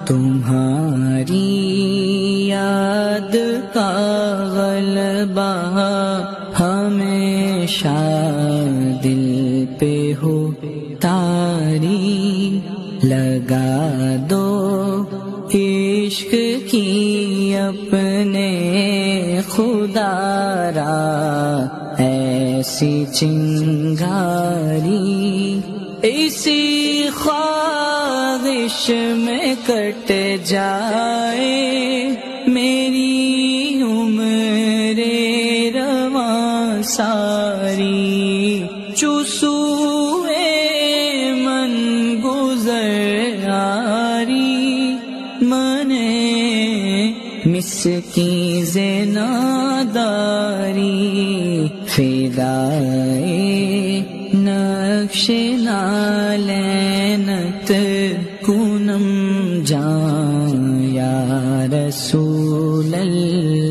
تمہاری یاد کا غلبہ ہمیشہ دل پہ ہو تاری، لگا دو عشق کی اپنے خدا را ایسی چنگاری، اسی خواہش میں کٹ جائے میری عمر رواں ساری، چوسوئے من گزر آری، من مسکین زناداری، فدائے نقش نالینت کنم جان یا رسول اللہ۔